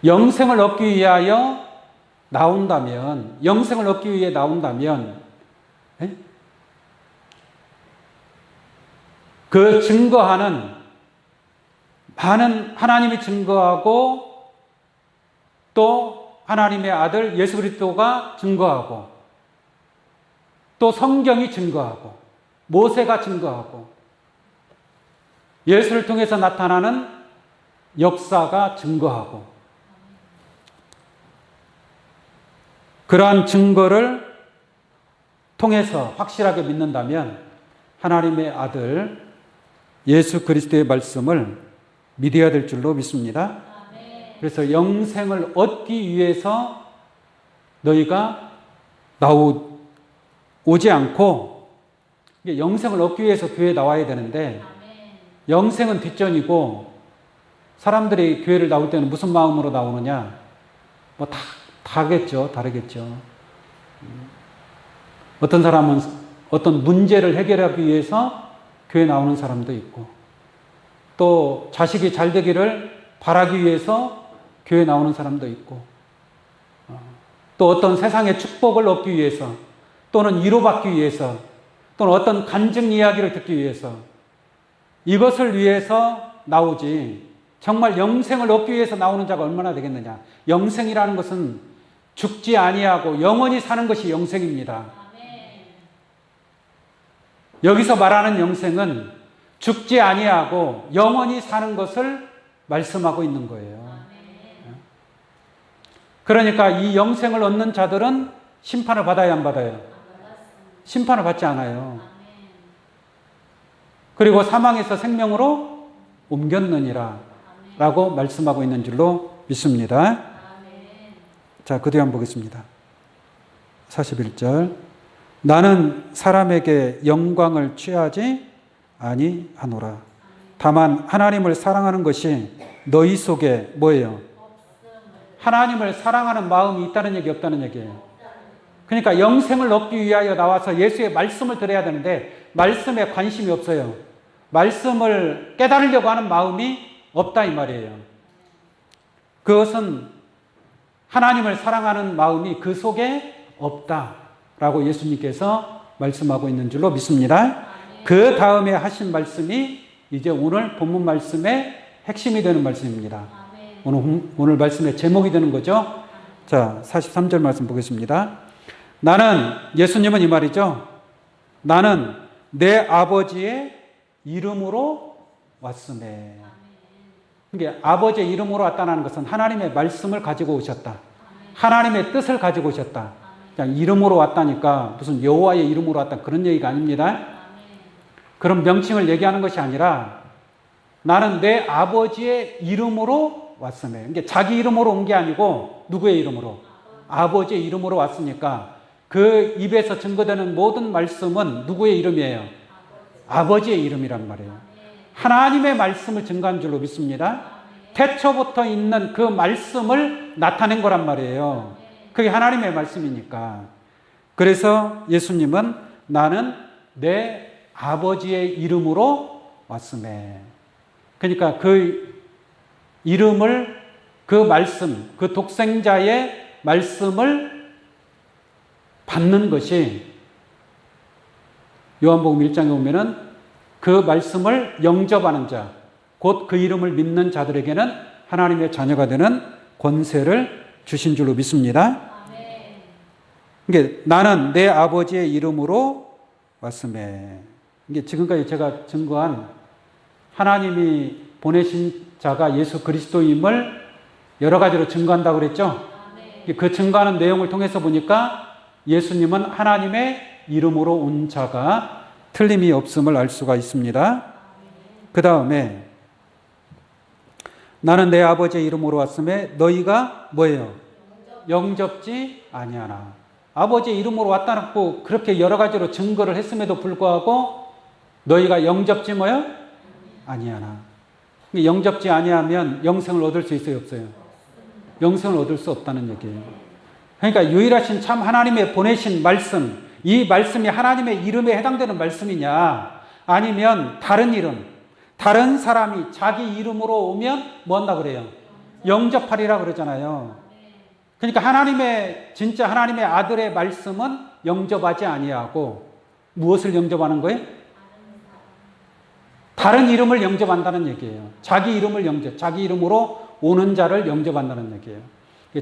영생을 얻기 위하여 나온다면, 영생을 얻기 위해 나온다면, 그 증거하는 많은 하나님이 증거하고 또 하나님의 아들 예수 그리스도가 증거하고 또 성경이 증거하고 모세가 증거하고 예수를 통해서 나타나는 역사가 증거하고, 그러한 증거를 통해서 확실하게 믿는다면 하나님의 아들 예수 그리스도의 말씀을 믿어야 될 줄로 믿습니다. 그래서 영생을 얻기 위해서 너희가 오지 않고, 영생을 얻기 위해서 교회에 나와야 되는데 영생은 뒷전이고, 사람들이 교회를 나올 때는 무슨 마음으로 나오느냐? 뭐 다르겠죠. 어떤 사람은 어떤 문제를 해결하기 위해서 교회 나오는 사람도 있고, 또 자식이 잘 되기를 바라기 위해서 교회 나오는 사람도 있고, 또 어떤 세상의 축복을 얻기 위해서, 또는 위로받기 위해서, 또는 어떤 간증 이야기를 듣기 위해서, 이것을 위해서 나오지, 정말 영생을 얻기 위해서 나오는 자가 얼마나 되겠느냐. 영생이라는 것은 죽지 아니하고 영원히 사는 것이 영생입니다. 여기서 말하는 영생은 죽지 아니하고 영원히 사는 것을 말씀하고 있는 거예요. 그러니까 이 영생을 얻는 자들은 심판을 받아야 안 받아요? 심판을 받지 않아요. 그리고 사망에서 생명으로 옮겼느니라 라고 말씀하고 있는 줄로 믿습니다. 자, 그 뒤에 한번 보겠습니다. 41절. 나는 사람에게 영광을 취하지 아니하노라. 다만 하나님을 사랑하는 것이 너희 속에 뭐예요? 하나님을 사랑하는 마음이 있다는 얘기, 없다는 얘기예요. 그러니까 영생을 얻기 위하여 나와서 예수의 말씀을 들어야 되는데 말씀에 관심이 없어요. 말씀을 깨달으려고 하는 마음이 없다 이 말이에요. 그것은 하나님을 사랑하는 마음이 그 속에 없다라고 예수님께서 말씀하고 있는 줄로 믿습니다. 그 다음에 하신 말씀이 이제 오늘 본문 말씀의 핵심이 되는 말씀입니다. 오늘 말씀의 제목이 되는 거죠. 자, 43절 말씀 보겠습니다. 나는, 예수님은 이 말이죠. 나는 내 아버지의 이름으로 왔음에. 그러니까 아버지의 이름으로 왔다는 것은 하나님의 말씀을 가지고 오셨다. 하나님의 뜻을 가지고 오셨다. 그냥 이름으로 왔다니까 무슨 여호와의 이름으로 왔다 그런 얘기가 아닙니다. 그런 명칭을 얘기하는 것이 아니라 나는 내 아버지의 이름으로 왔음에. 그러니까 자기 이름으로 온 게 아니고 누구의 이름으로? 아버지의 이름으로 왔으니까 그 입에서 증거되는 모든 말씀은 누구의 이름이에요? 아버지의 이름이란 말이에요. 하나님의 말씀을 증거한 줄로 믿습니다. 태초부터 있는 그 말씀을 나타낸 거란 말이에요. 그게 하나님의 말씀이니까. 그래서 예수님은 나는 내 아버지의 이름으로 왔음에. 그러니까 그 이름을, 그 말씀, 그 독생자의 말씀을 받는 것이 요한복음 1장에 보면은 그 말씀을 영접하는 자, 곧 그 이름을 믿는 자들에게는 하나님의 자녀가 되는 권세를 주신 줄로 믿습니다. 그러니까 나는 내 아버지의 이름으로 왔음에. 이게 지금까지 제가 증거한 하나님이 보내신 자가 예수 그리스도임을 여러 가지로 증거한다고 그랬죠. 그 증거하는 내용을 통해서 보니까 예수님은 하나님의 이름으로 온 자가 틀림이 없음을 알 수가 있습니다. 그 다음에 나는 내 아버지의 이름으로 왔음에 너희가 뭐예요? 영접지 아니하나. 아버지의 이름으로 왔다고 그렇게 여러 가지로 증거를 했음에도 불구하고 너희가 영접지 뭐요? 아니하나. 영접지 아니하면 영생을 얻을 수 있어요, 없어요? 영생을 얻을 수 없다는 얘기예요. 그러니까 유일하신 참 하나님의 보내신 말씀, 이 말씀이 하나님의 이름에 해당되는 말씀이냐, 아니면 다른 이름, 다른 사람이 자기 이름으로 오면 뭐 한다 그래요? 영접하리라 그러잖아요. 그러니까 하나님의, 진짜 하나님의 아들의 말씀은 영접하지 아니하고 무엇을 영접하는 거예요? 다른 이름을 영접한다는 얘기예요. 자기 이름을 자기 이름으로 오는 자를 영접한다는 얘기예요.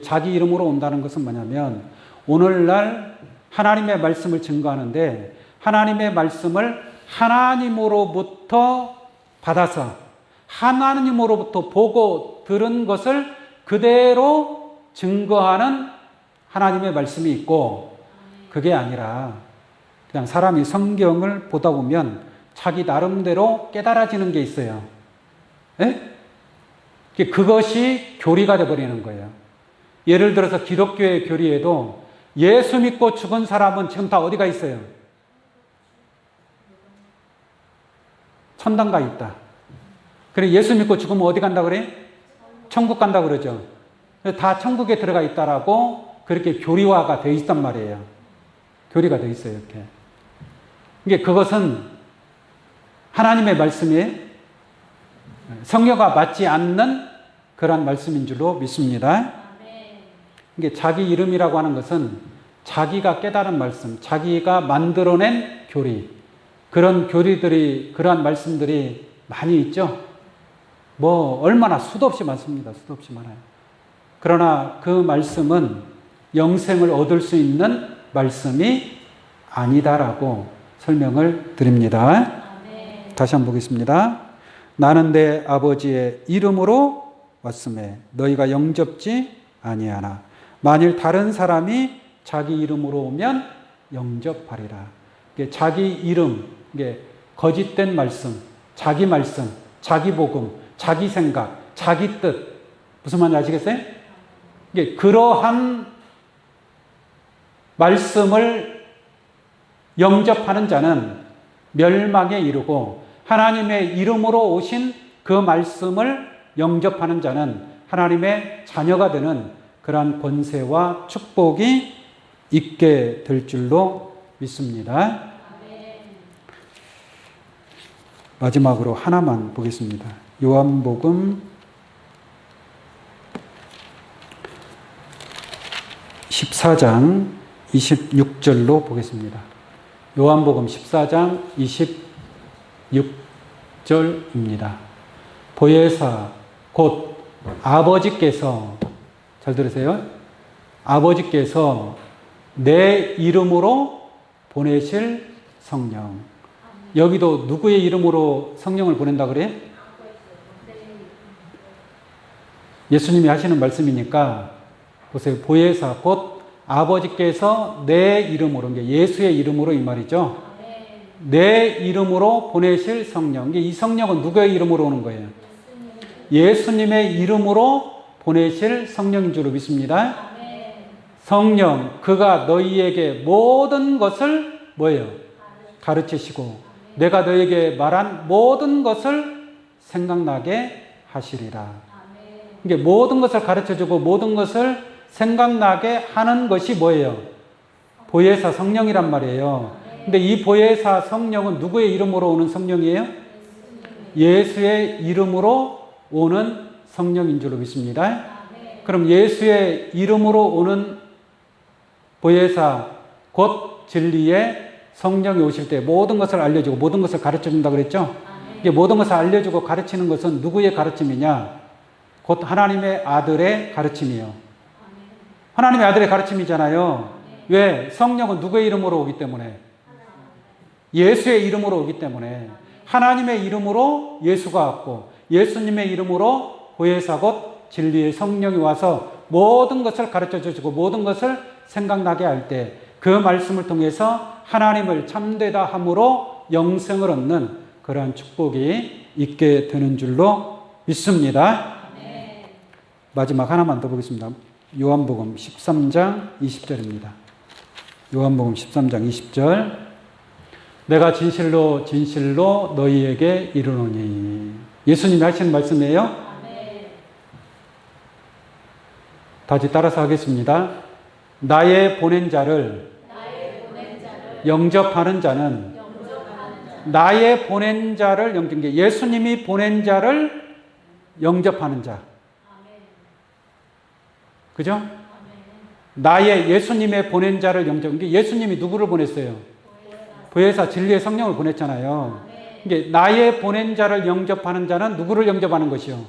자기 이름으로 온다는 것은 뭐냐면 오늘날 하나님의 말씀을 증거하는데 하나님의 말씀을 하나님으로부터 받아서 하나님으로부터 보고 들은 것을 그대로 증거하는 하나님의 말씀이 있고, 그게 아니라 그냥 사람이 성경을 보다 보면 자기 나름대로 깨달아지는 게 있어요. 예? 그것이 교리가 되어버리는 거예요. 예를 들어서 기독교의 교리에도 예수 믿고 죽은 사람은 지금 다 어디가 있어요? 천당 가 있다. 그래, 예수 믿고 죽으면 어디 간다 그래? 천국 간다 그러죠. 다 천국에 들어가 있다라고 그렇게 교리화가 되어 있단 말이에요. 교리가 되어 있어요, 이렇게. 이게 그것은 하나님의 말씀에 성경과 맞지 않는 그런 말씀인 줄로 믿습니다. 이게 자기 이름이라고 하는 것은 자기가 깨달은 말씀, 자기가 만들어낸 교리, 그런 교리들이, 그러한 말씀들이 많이 있죠. 얼마나 수도 없이 많습니다. 수도 없이 많아요. 그러나 그 말씀은 영생을 얻을 수 있는 말씀이 아니다라고 설명을 드립니다. 다시 한번 보겠습니다. 나는 내 아버지의 이름으로 왔음에 너희가 영접지 아니하나 만일 다른 사람이 자기 이름으로 오면 영접하리라. 자기 이름, 거짓된 말씀, 자기 복음, 자기 생각, 자기 뜻. 무슨 말인지 아시겠어요? 그러한 말씀을 영접하는 자는 멸망에 이르고, 하나님의 이름으로 오신 그 말씀을 영접하는 자는 하나님의 자녀가 되는 그러한 권세와 축복이 있게 될 줄로 믿습니다. 마지막으로 하나만 보겠습니다. 요한복음 14장 26절로 보겠습니다. 요한복음 14장 26절입니다. 보혜사 곧 아버지께서, 잘 들으세요. 아버지께서 내 이름으로 보내실 성령. 여기도 누구의 이름으로 성령을 보낸다 그래? 예수님이 하시는 말씀이니까 보세요. 보혜사 곧 아버지께서 내 이름으로, 예수의 이름으로 이 말이죠. 내 이름으로 보내실 성령. 이 성령은 누구의 이름으로 오는 거예요? 예수님의 이름으로 보내실 성령인 줄로 믿습니다. 성령, 그가 너희에게 모든 것을 뭐예요? 가르치시고 내가 너희에게 말한 모든 것을 생각나게 하시리라. 이게 모든 것을 가르쳐주고 모든 것을 생각나게 하는 것이 뭐예요? 보혜사 성령이란 말이에요. 근데 이 보혜사 성령은 누구의 이름으로 오는 성령이에요? 예수의 이름으로 오는 성령인 줄로 믿습니다. 그럼 예수의 이름으로 오는 보혜사 곧 진리의 성령이 오실 때 모든 것을 알려주고 모든 것을 가르쳐준다 그랬죠? 이게 모든 것을 알려주고 가르치는 것은 누구의 가르침이냐? 곧 하나님의 아들의 가르침이에요. 하나님의 아들의 가르침이잖아요. 왜? 성령은 누구의 이름으로 오기 때문에? 예수의 이름으로 오기 때문에. 하나님의 이름으로 예수가 왔고 예수님의 이름으로 보혜사 곧 진리의 성령이 와서 모든 것을 가르쳐 주시고 모든 것을 생각나게 할 때 그 말씀을 통해서 하나님을 참되다 함으로 영생을 얻는 그러한 축복이 있게 되는 줄로 믿습니다. 마지막 하나만 더 보겠습니다. 요한복음 13장 20절입니다. 요한복음 13장 20절. 내가 진실로 진실로 너희에게 이르노니. 예수님이 하시는 말씀이에요. 다시 따라서 하겠습니다. 나의 보낸 자를 영접하는 자는 나의 보낸 자를 영접하는 게 예수님이 보낸 자를 영접하는 자. 그죠? 나의 예수님의 보낸 자를 영접하는 게 예수님이 누구를 보냈어요? 보혜사 진리의 성령을 보냈잖아요. 이게 나의 보낸 자를 영접하는 자는 누구를 영접하는 것이요?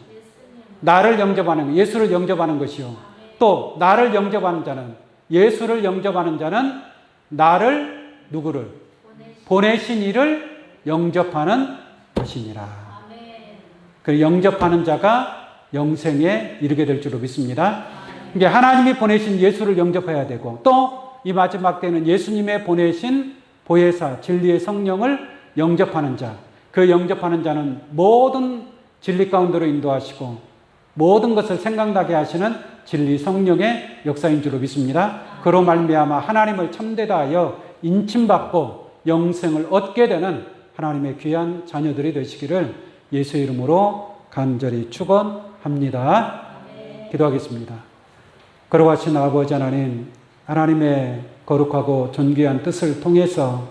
나를 영접하는 것, 예수를 영접하는 것이요. 또 나를 영접하는 자는 예수를 영접하는 자는 나를 누구를? 보내신 이를 영접하는 것이니라. 그 영접하는 자가 영생에 이르게 될 줄로 믿습니다. 이게 하나님이 보내신 예수를 영접해야 되고 또 이 마지막 때는 예수님의 보내신 보혜사 진리의 성령을 영접하는 자, 그 영접하는 자는 모든 진리 가운데로 인도하시고 모든 것을 생각나게 하시는 진리 성령의 역사인 줄로 믿습니다. 그로 말미암아 하나님을 참되다 하여 인침받고 영생을 얻게 되는 하나님의 귀한 자녀들이 되시기를 예수의 이름으로 간절히 축원합니다. 기도하겠습니다. 거룩하신 아버지 하나님, 하나님의 거룩하고 존귀한 뜻을 통해서